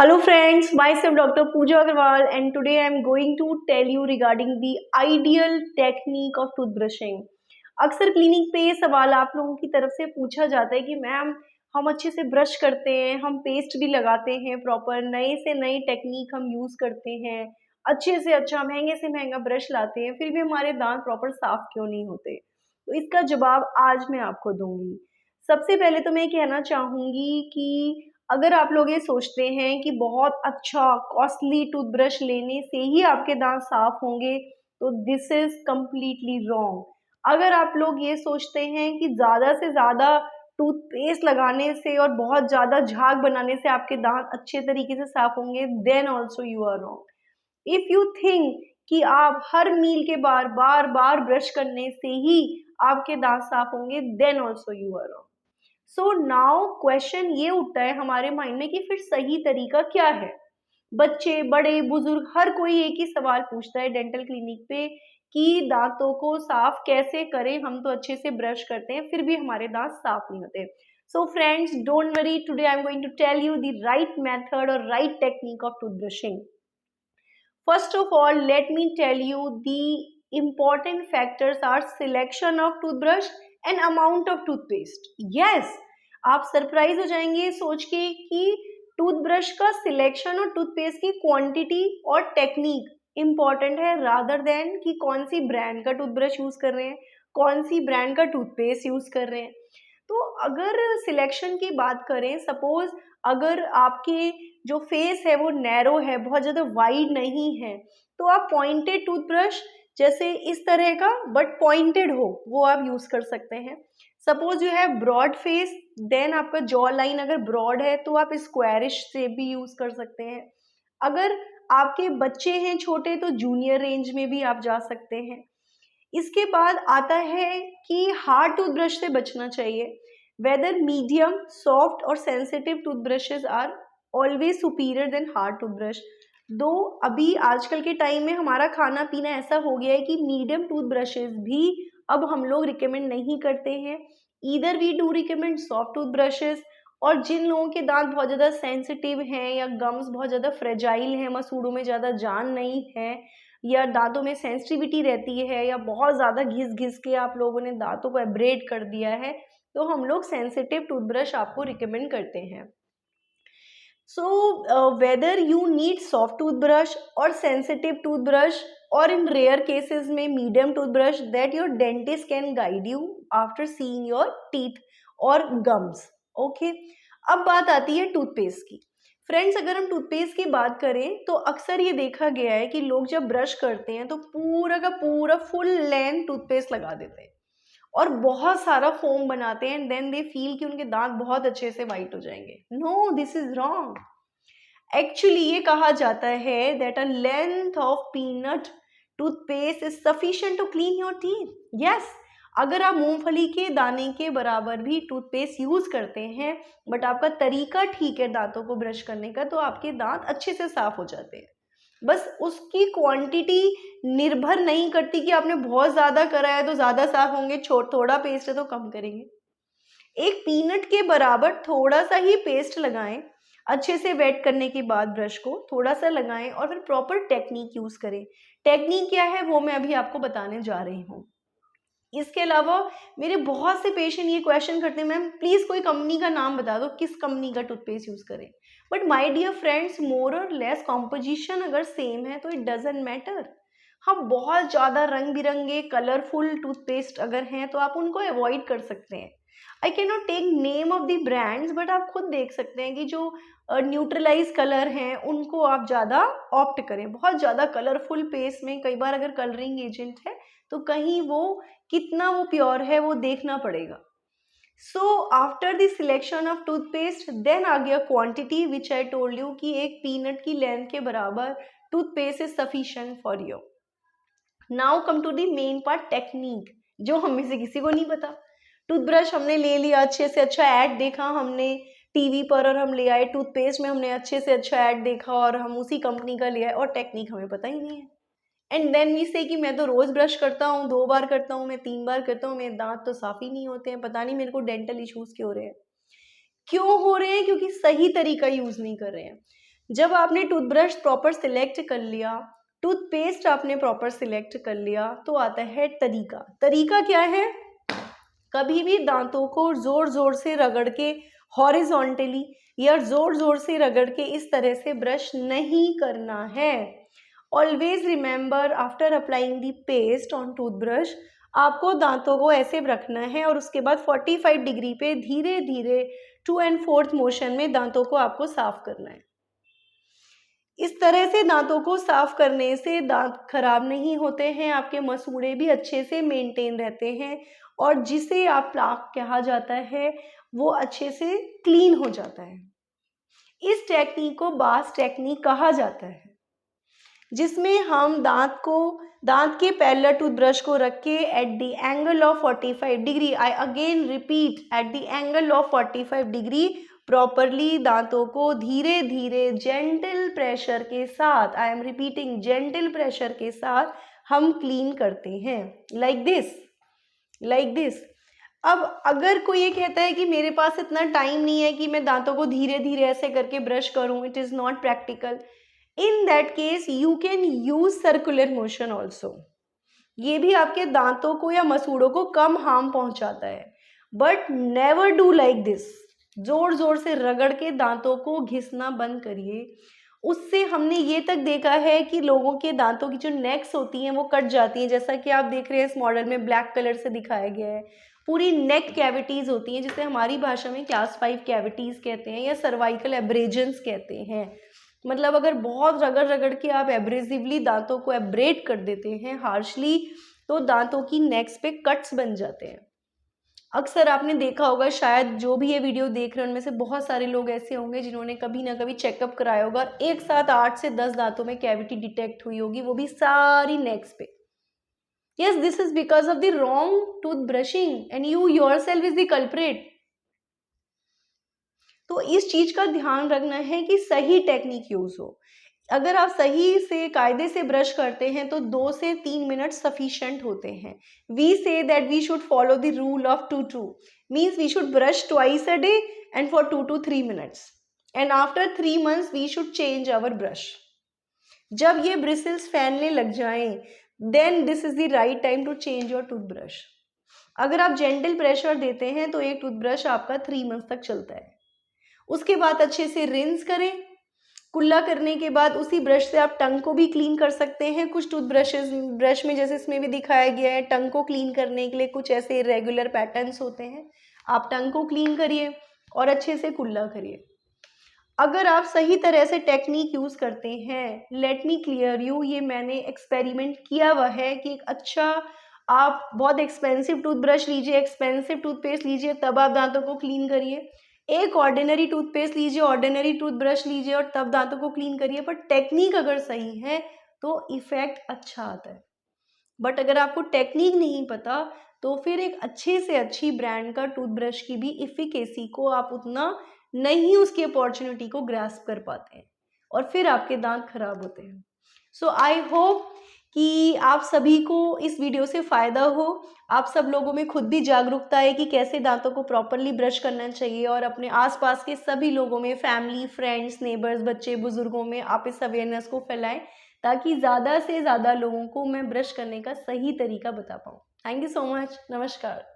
Hello friends, myself Dr. Pooja Agarwal and today I am going to tell you regarding the ideal technique of toothbrushing. अक्सर clinic पे ये सवाल आप लोगों की तरफ से पूछा जाता है कि मैम हम अच्छे से ब्रश करते हैं, हम पेस्ट भी लगाते हैं प्रॉपर, नए से नई टेक्निक हम यूज़ करते हैं, अच्छे से अच्छा महंगे से महंगा ब्रश लाते हैं, फिर भी हमारे दांत प्रॉपर साफ क्यों नहीं होते? तो इसका जवाब आज मैं आपको दूंगी। सबसे पहले तो मैं कहना चाहूँगी कि अगर आप लोग ये सोचते हैं कि बहुत अच्छा कॉस्टली टूथब्रश लेने से ही आपके दांत साफ होंगे, तो दिस इज कम्प्लीटली रॉन्ग। अगर आप लोग ये सोचते हैं कि ज़्यादा से ज़्यादा टूथपेस्ट लगाने से और बहुत ज़्यादा झाग बनाने से आपके दांत अच्छे तरीके से साफ होंगे, then also you are wrong. If you think कि आप हर मील के बार बार ब्रश करने से ही आपके दांत साफ होंगे, then also you are wrong. So now question ये उठता है हमारे माइंड में कि फिर सही तरीका क्या है। बच्चे बड़े बुजुर्ग हर कोई एक ही सवाल पूछता है डेंटल क्लिनिक पे कि दांतों को साफ कैसे करें, हम तो अच्छे से ब्रश करते हैं फिर भी हमारे दांत साफ नहीं होते। So friends, don't worry, today I am going to tell you the right method और right technique of tooth brushing. First of all, let me tell you the important factors are selection of toothbrush and amount of toothpaste. Yes, आप surprise हो जाएंगे सोच के कि toothbrush का selection और toothpaste की क्वांटिटी और टेक्निक इम्पॉर्टेंट है रादर देन कि कौन सी ब्रांड का टूथब्रश यूज कर रहे हैं, कौन सी ब्रांड का टूथपेस्ट यूज कर रहे हैं। तो अगर सिलेक्शन की बात करें, सपोज अगर आपके जो फेस है वो नैरो है, बहुत ज़्यादा वाइड नहीं है, तो आप पॉइंटेड टूथब्रश जैसे इस तरह का बट पॉइंटेड हो वो आप यूज़ कर सकते हैं। Suppose you have broad face, then आपका जॉ लाइन अगर ब्रॉड है तो आप स्क्वायरिश से भी यूज़ कर सकते हैं। अगर आपके बच्चे हैं छोटे तो जूनियर रेंज में भी आप जा सकते हैं। इसके बाद आता है कि हार्ड टूथब्रश से बचना चाहिए। वेदर मीडियम, सॉफ्ट और sensitive toothbrushes are always superior than hard toothbrush. दो अभी आजकल के टाइम में हमारा खाना पीना ऐसा हो गया है कि मीडियम टूथब्रशेस भी अब हम लोग रिकमेंड नहीं करते हैं। Either we do recommend soft toothbrushes, और जिन लोगों के दांत बहुत ज़्यादा सेंसिटिव हैं या गम्स बहुत ज़्यादा फ्रेजाइल हैं, मसूड़ों में ज़्यादा जान नहीं है या दांतों में सेंसिटिविटी रहती है या बहुत ज़्यादा घिस घिस के आप लोगों ने दांतों को एब्रेड कर दिया है, तो हम लोग सेंसिटिव टूथब्रश आपको रिकमेंड करते हैं। So whether you need soft toothbrush or sensitive toothbrush or in rare cases में medium toothbrush, that your dentist can guide you after seeing your teeth और gums. Okay? अब बात आती है टूथपेस्ट की। फ्रेंड्स, अगर हम टूथपेस्ट की बात करें तो अक्सर ये देखा गया है कि लोग जब ब्रश करते हैं तो पूरा का पूरा फुल लेंथ टूथपेस्ट लगा देते हैं और बहुत सारा फोम बनाते हैं, एंड देन दे फील कि उनके दांत बहुत अच्छे से वाइट हो जाएंगे। No, this is wrong. Actually ये कहा जाता है that a length of peanut toothpaste is sufficient to clean your teeth. Yes, अगर आप मूंगफली के दाने के बराबर भी टूथपेस्ट यूज करते हैं बट आपका तरीका ठीक है दांतों को ब्रश करने का, तो आपके दांत अच्छे से साफ हो जाते हैं। बस उसकी क्वांटिटी निर्भर नहीं करती कि आपने बहुत ज़्यादा करा है तो ज़्यादा साफ होंगे, थोड़ा पेस्ट है तो कम करेंगे। एक पीनट के बराबर थोड़ा सा ही पेस्ट लगाएं, अच्छे से वेट करने के बाद ब्रश को थोड़ा सा लगाएं और फिर प्रॉपर टेक्निक यूज़ करें। टेक्निक क्या है वो मैं अभी आपको बताने जा रही हूँ। इसके अलावा मेरे बहुत से पेशेंट ये क्वेश्चन करते हैं, मैम प्लीज़ कोई कंपनी का नाम बता दो, किस कंपनी का टूथपेस्ट यूज़ करें। बट माय डियर फ्रेंड्स, मोर और लेस कॉम्पोजिशन अगर सेम है तो इट डजेंट मैटर। हम बहुत ज़्यादा रंग बिरंगे कलरफुल टूथपेस्ट अगर हैं तो आप उनको अवॉइड कर सकते हैं। I can not take name of the brands, but आप खुद देख सकते हैं कि जो न्यूट्रलाइज कलर हैं उनको आप ज़्यादा ऑप्ट करें। बहुत ज़्यादा कलरफुल पेस्ट में कई बार अगर कलरिंग एजेंट है तो कहीं वो कितना वो प्योर है वो देखना पड़ेगा। So after the selection of toothpaste then आ गया quantity, which I told you कि एक पीनट की लेंथ के बराबर toothpaste is sufficient for you. Now come to the main part, technique, जो हम में से किसी को नहीं पता। टूथब्रश हमने ले लिया, अच्छे से अच्छा ऐड देखा हमने टीवी पर और हम ले आए, टूथपेस्ट में हमने अच्छे से अच्छा ऐड देखा और हम उसी कंपनी का ले आए और टेक्निक हमें पता ही नहीं है। एंड देन वी से कि मैं तो रोज़ ब्रश करता हूँ, 2 बार करता हूँ, मैं 3 बार करता हूँ, मेरे दांत तो साफ ही नहीं होते हैं, पता नहीं मेरे को डेंटल इश्यूज़ क्यों हो रहे हैं। क्यों हो रहे हैं? क्योंकि सही तरीका यूज़ नहीं कर रहे हैं। जब आपने टूथब्रश प्रॉपर सिलेक्ट कर लिया, टूथपेस्ट आपने प्रॉपर सिलेक्ट कर लिया, तो आता है तरीका। तरीका क्या है? कभी भी दांतों को जोर जोर से रगड़ के हॉरिजॉन्टली या जोर जोर से रगड़ के इस तरह से ब्रश नहीं करना है। Always remember after applying the paste on toothbrush, आपको दांतों को ऐसे रखना है और उसके बाद 45 डिग्री पे धीरे धीरे 2 and 4 मोशन में दांतों को आपको साफ करना है। इस तरह से दांतों को साफ करने से दांत खराब नहीं होते हैं, आपके मसूड़े भी अच्छे से मेंटेन रहते हैं और जिसे आप प्लाक कहा जाता है वो अच्छे से क्लीन हो जाता है। इस टेक्निक को बास टेक्निक कहा जाता है, जिसमें हम दांत के पैरेलल टूथब्रश को रख के at the angle of 45 degree, I again repeat, at the angle of 45 degree properly दांतों को धीरे धीरे जेंटल प्रेशर के साथ, I am repeating, gentle pressure के साथ हम क्लीन करते हैं, लाइक दिस, लाइक दिस। अब अगर कोई ये कहता है कि मेरे पास इतना टाइम नहीं है कि मैं दांतों को धीरे धीरे ऐसे करके ब्रश करूं, it is not practical, in that case you can use circular motion also. ये भी आपके दांतों को या मसूड़ों को कम हार्म पहुंचाता है, but never do like this. जोर जोर से रगड़ के दांतों को घिसना बंद करिए। उससे हमने ये तक देखा है कि लोगों के दांतों की जो नेक्स होती हैं वो कट जाती हैं, जैसा कि आप देख रहे हैं इस मॉडल में ब्लैक कलर से दिखाया गया है। पूरी नेक कैविटीज होती हैं, जिसे हमारी भाषा में क्लास 5 कैविटीज कहते हैं या सर्वाइकल एब्रेजन्स कहते हैं। मतलब अगर बहुत रगड़ रगड़ के आप एब्रेसिवली दांतों को एब्रेड कर देते हैं हार्शली, तो दांतों की नेक्स पे कट्स बन जाते हैं। अक्सर आपने देखा होगा, शायद जो भी ये वीडियो देख रहे हैं उनमें से बहुत सारे लोग ऐसे होंगे जिन्होंने कभी ना कभी चेकअप कराया होगा और एक साथ 8 से 10 दांतों में कैविटी डिटेक्ट हुई होगी, वो भी सारी नेक्स पे। Yes, this is because of the wrong tooth brushing and you yourself is the culprit. तो इस चीज का ध्यान रखना है कि सही टेक्निक यूज हो। अगर आप सही से कायदे से ब्रश करते हैं तो 2 से 3 मिनट सफिशिएंट होते हैं। We say that we should follow the rule of 2-2, means we should brush twice a day and for 2 to 3 minutes, and after 3 months we should change our brush. जब ये bristles फैलने लग जाएं, then this is the right time to change your toothbrush. अगर आप gentle pressure देते हैं तो एक टूथब्रश आपका 3 months तक चलता है। उसके बाद अच्छे से रिंस करें। कुल्ला करने के बाद उसी ब्रश से आप टंग को भी क्लीन कर सकते हैं। कुछ ब्रश में जैसे इसमें भी दिखाया गया है, टंग को क्लीन करने के लिए कुछ ऐसे इरेगुलर पैटर्न्स होते हैं। आप टंग को क्लीन करिए और अच्छे से कुल्ला करिए। अगर आप सही तरह से टेक्निक यूज करते हैं, लेट मी क्लियर यू, ये मैंने एक्सपेरिमेंट किया हुआ है कि एक अच्छा, आप बहुत एक्सपेंसिव टूथब्रश लीजिए, एक्सपेंसिव टूथपेस्ट लीजिए, तब आप दांतों को क्लीन करिए। एक ऑर्डिनरी टूथपेस्ट लीजिए, ऑर्डिनरी टूथब्रश लीजिए और तब दांतों को क्लीन करिए। पर टेक्निक अगर सही है तो इफेक्ट अच्छा आता है। बट अगर आपको टेक्निक नहीं पता तो फिर एक अच्छे से अच्छी ब्रांड का टूथब्रश की भी इफिकेसी को आप उतना नहीं, उसकी अपॉर्चुनिटी को ग्रास्प कर पाते हैं और फिर आपके दांत खराब होते हैं। सो आई होप कि आप सभी को इस वीडियो से फ़ायदा हो। आप सब लोगों में खुद भी जागरूकता है कि कैसे दांतों को प्रॉपरली ब्रश करना चाहिए और अपने आसपास के सभी लोगों में, फैमिली, फ्रेंड्स, नेबर्स, बच्चे, बुजुर्गों में आप इस अवेयरनेस को फैलाएं, ताकि ज़्यादा से ज़्यादा लोगों को मैं ब्रश करने का सही तरीका बता पाऊँ। Thank you so much. नमस्कार।